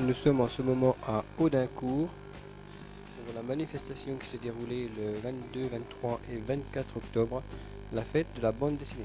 Nous sommes en ce moment à Audincourt pour la manifestation qui s'est déroulée le 22, 23 et 24 octobre, la fête de la bande dessinée.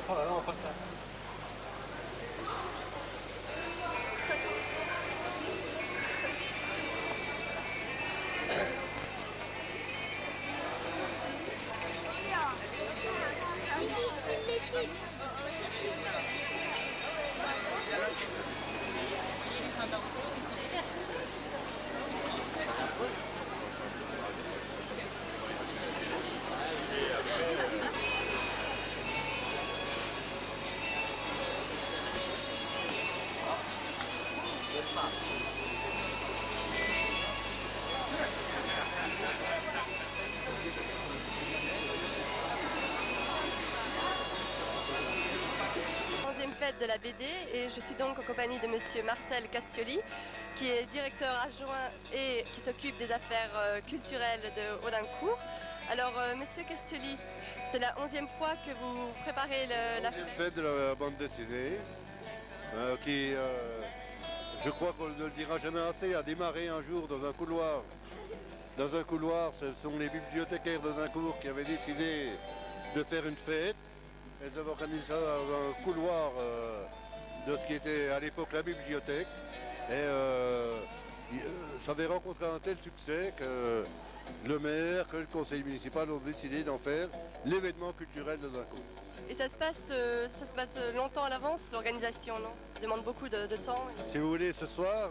Oh là là, on passe là. Fête de la BD et je suis donc en compagnie de monsieur Marcel Castioli qui est directeur adjoint et qui s'occupe des affaires culturelles de Audincourt. Alors monsieur Castioli, c'est la 11e fois que vous préparez la fête de la bande dessinée qui, je crois qu'on ne le dira jamais assez, a démarré un jour dans un couloir. Dans un couloir, ce sont les bibliothécaires d'Audincourt qui avaient décidé de faire une fête. Elles avaient organisé ça dans un couloir de ce qui était à l'époque la bibliothèque. Et ça avait rencontré un tel succès que le maire, que le conseil municipal ont décidé d'en faire l'événement culturel de Audincourt. Et ça se passe longtemps à l'avance, l'organisation, non? Ça demande beaucoup de temps. Si vous voulez, ce soir,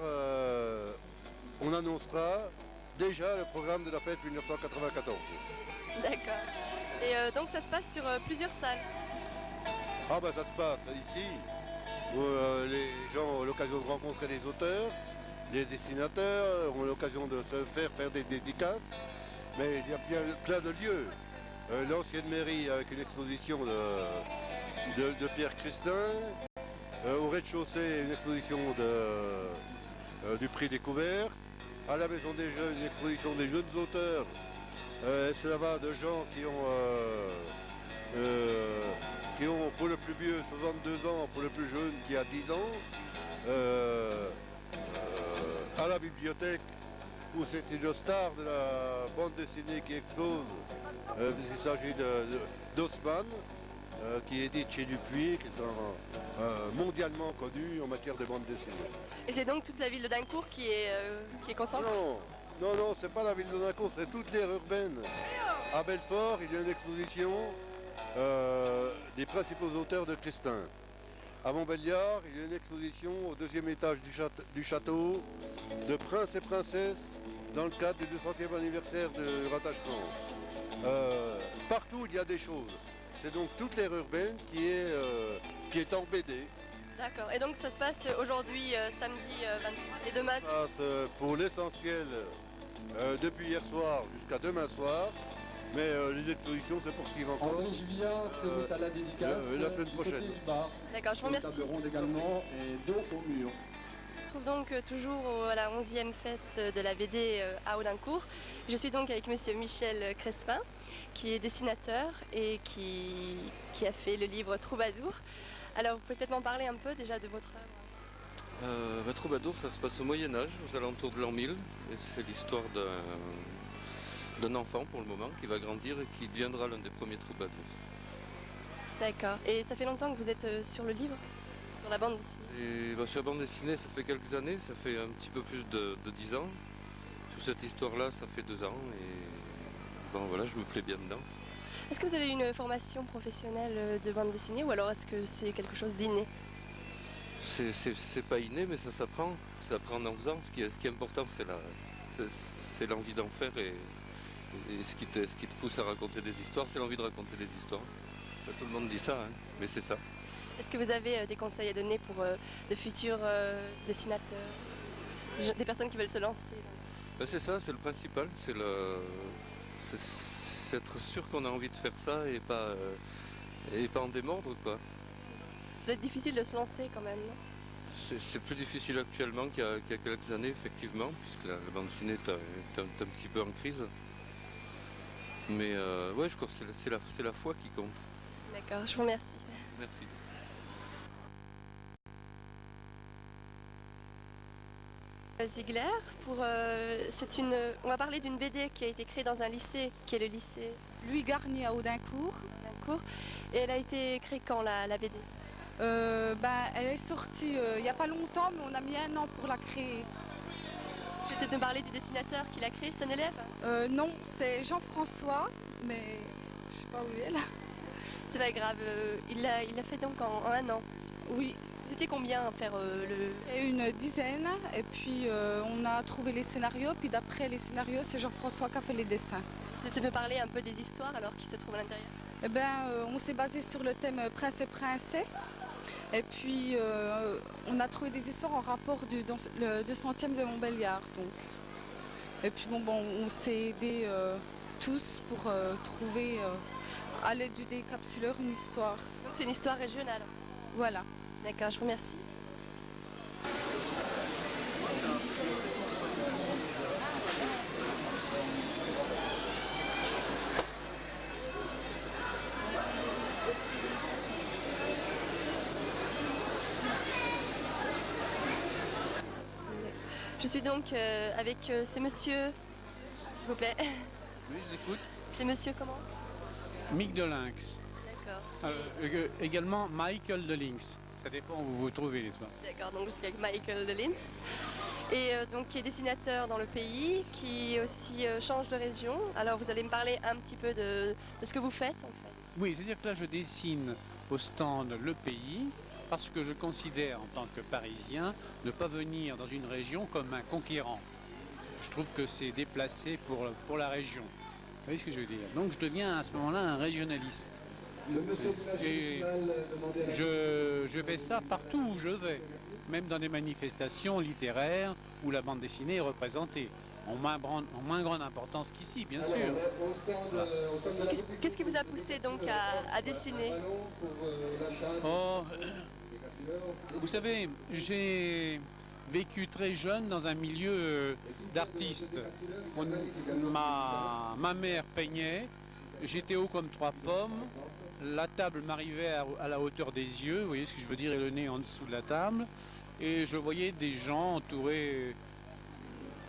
on annoncera déjà le programme de la fête 1994. D'accord. Et donc ça se passe sur plusieurs salles. Ah ben ça se passe ici, où les gens ont l'occasion de rencontrer les auteurs, les dessinateurs, ont l'occasion de se faire des dédicaces, mais il y a bien plein de lieux. L'ancienne mairie avec une exposition de Pierre Christin, au rez-de-chaussée une exposition du prix découvert, à la Maison des Jeunes une exposition des jeunes auteurs, ça va de gens qui ont pour le plus vieux 62 ans, pour le plus jeune qui a 10 ans, à la bibliothèque où c'est une star de la bande dessinée qui expose, puisqu'il s'agit d'Haussmann, qui édite chez Dupuis, qui est mondialement connu en matière de bande dessinée. Et c'est donc toute la ville de Audincourt qui est concentrée? Non, c'est pas la ville d'Audincourt, c'est toute l'aire urbaine. À Belfort, il y a une exposition des principaux auteurs de Christin. À Montbéliard, il y a une exposition au 2e étage du château de princes et princesses dans le cadre du 200e anniversaire de rattachement. Partout, il y a des choses. C'est donc toute l'aire urbaine qui est en BD. D'accord. Et donc ça se passe aujourd'hui, samedi 23 et demain? Ça se passe pour l'essentiel depuis hier soir jusqu'à demain soir. Mais les expositions se poursuivent encore. André Julien, c'est route à la dédicace. La semaine prochaine. D'accord, je vous remercie. Table ronde également et dos au mur. Je trouve donc toujours à la 11e fête de la BD à Audincourt. Je suis donc avec monsieur Michel Crespin, qui est dessinateur et qui a fait le livre Troubadour. Alors vous pouvez peut-être m'en parler un peu déjà de votre œuvre? Troubadour, ça se passe au Moyen-Âge, aux alentours de l'an 1000. Et c'est l'histoire d'un enfant pour le moment qui va grandir et qui deviendra l'un des premiers troubadours. D'accord. Et ça fait longtemps que vous êtes sur le livre? Sur la bande dessinée? Sur la bande dessinée, ça fait quelques années, ça fait un petit peu plus de 10 ans. Sur cette histoire-là, ça fait 2 ans et voilà, je me plais bien dedans. Est-ce que vous avez une formation professionnelle de bande dessinée ou alors est-ce que c'est quelque chose d'inné? C'est pas inné, mais ça s'apprend. Ça s'apprend en faisant. Ce qui est important, c'est l'envie d'en faire Et ce qui te pousse à raconter des histoires, c'est l'envie de raconter des histoires. Enfin, tout le monde dit ça, hein, mais c'est ça. Est-ce que vous avez des conseils à donner pour de futurs dessinateurs, des personnes qui veulent se lancer Ben, c'est ça, c'est le principal. C'est être sûr qu'on a envie de faire ça et pas en démordre, quoi. Ça doit être difficile de se lancer quand même, non? C'est plus difficile actuellement qu'il y a quelques années, effectivement, puisque la bande dessinée est un petit peu en crise. Mais ouais, je crois que c'est la foi qui compte. D'accord, je vous remercie. Merci. Ziegler, on va parler d'une BD qui a été créée dans un lycée, qui est le lycée Louis Garnier à Audincourt. Audincourt. Et elle a été créée quand, la BD? Elle est sortie il n'y a pas longtemps, mais on a mis 1 an pour la créer. Peut-être me parler du dessinateur qui l'a créée, c'est un élève? Non, c'est Jean-François, mais je sais pas où il est là. C'est pas grave, il l'a fait donc en 1 an. Oui, Vous étiez combien à faire le... c'est une dizaine, et puis on a trouvé les scénarios, puis d'après les scénarios, c'est Jean-François qui a fait les dessins. Peut-être me parler un peu des histoires alors qui se trouvent à l'intérieur? On s'est basé sur le thème prince et princesse. Et puis, on a trouvé des histoires en rapport le 200e de Montbéliard. Donc. Et puis, on s'est aidés tous pour trouver, à l'aide du décapsuleur, une histoire. Donc c'est une histoire régionale? Voilà. D'accord, je vous remercie. Je suis donc avec ces messieurs, s'il vous plaît. Oui, je vous écoute. C'est monsieur comment? Mick de Lynx. D'accord. Également Michael de Lynx. Ça dépend où vous vous trouvez, n'est-ce pas? D'accord, donc je suis avec Michael de Linz. Et donc qui est dessinateur dans le pays, qui aussi change de région. Alors vous allez me parler un petit peu de ce que vous faites en fait. Oui, c'est-à-dire que là, je dessine au stand le pays parce que je considère, en tant que Parisien, ne pas venir dans une région comme un conquérant. Je trouve que c'est déplacé pour la région. Vous voyez ce que je veux dire? Donc je deviens à ce moment-là un régionaliste. Et je fais ça partout où je vais, même dans des manifestations littéraires où la bande dessinée est représentée, en moins grande importance qu'ici, bien sûr. Voilà. Qu'est-ce qui vous a poussé donc à dessiner? Oh, vous savez, j'ai vécu très jeune dans un milieu d'artistes. Ma mère peignait, j'étais haut comme 3 pommes. La table m'arrivait à la hauteur des yeux, vous voyez ce que je veux dire, et le nez en dessous de la table. Et je voyais des gens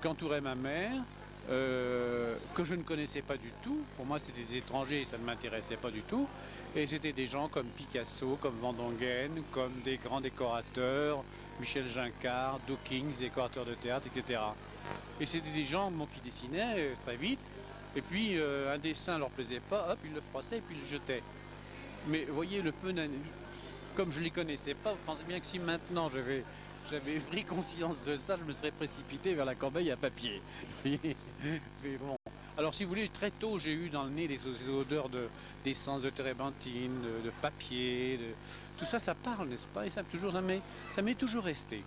qu'entourait ma mère, que je ne connaissais pas du tout. Pour moi, c'était des étrangers, ça ne m'intéressait pas du tout. Et c'était des gens comme Picasso, comme Van Dongen, comme des grands décorateurs, Michel Gincard, Dawkins, décorateurs de théâtre, etc. Et c'était des gens qui dessinaient très vite. Et puis, un dessin leur plaisait pas, hop, ils le froissaient et puis ils le jetaient. Mais vous voyez, comme je ne les connaissais pas, vous pensez bien que si maintenant j'avais pris conscience de ça, je me serais précipité vers la corbeille à papier. Mais bon. Alors si vous voulez, très tôt, j'ai eu dans le nez des odeurs d'essence de térébenthine, de papier, tout ça, ça parle, n'est-ce pas? Et ça m'est toujours resté.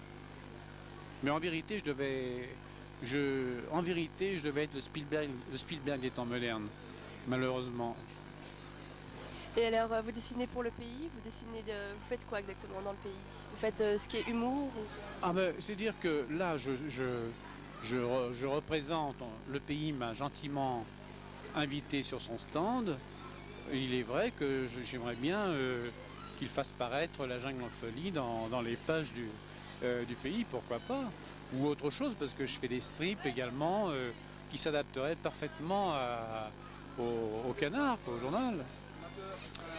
Mais en vérité, je devais être le Spielberg des temps modernes, malheureusement. Et alors, vous dessinez pour le pays? Vous faites quoi exactement dans le pays? Vous faites ce qui est humour ou... Ah ben, c'est-à-dire que là, je représente, le pays m'a gentiment invité sur son stand. Il est vrai que j'aimerais bien qu'il fasse paraître La Jungle en folie dans les pages du pays, pourquoi pas. Ou autre chose, parce que je fais des strips également qui s'adapteraient parfaitement au Canard, au journal.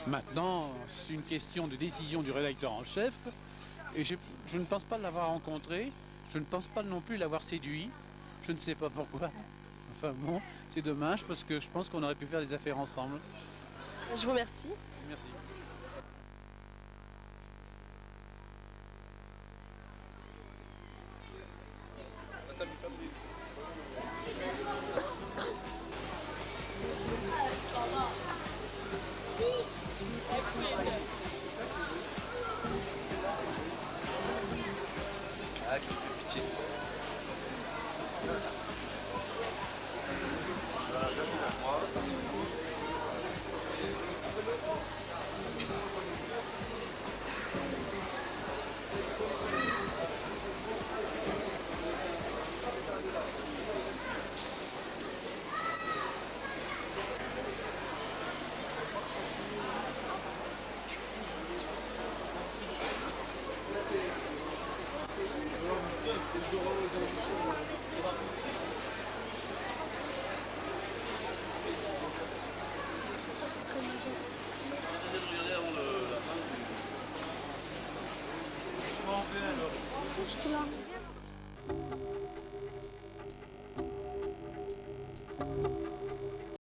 Maintenant, c'est une question de décision du rédacteur en chef. Et je ne pense pas l'avoir rencontré. Je ne pense pas non plus l'avoir séduit. Je ne sais pas pourquoi. Enfin bon, c'est dommage parce que je pense qu'on aurait pu faire des affaires ensemble. Je vous remercie. Merci. veux un alors. Je te l'en ai dit.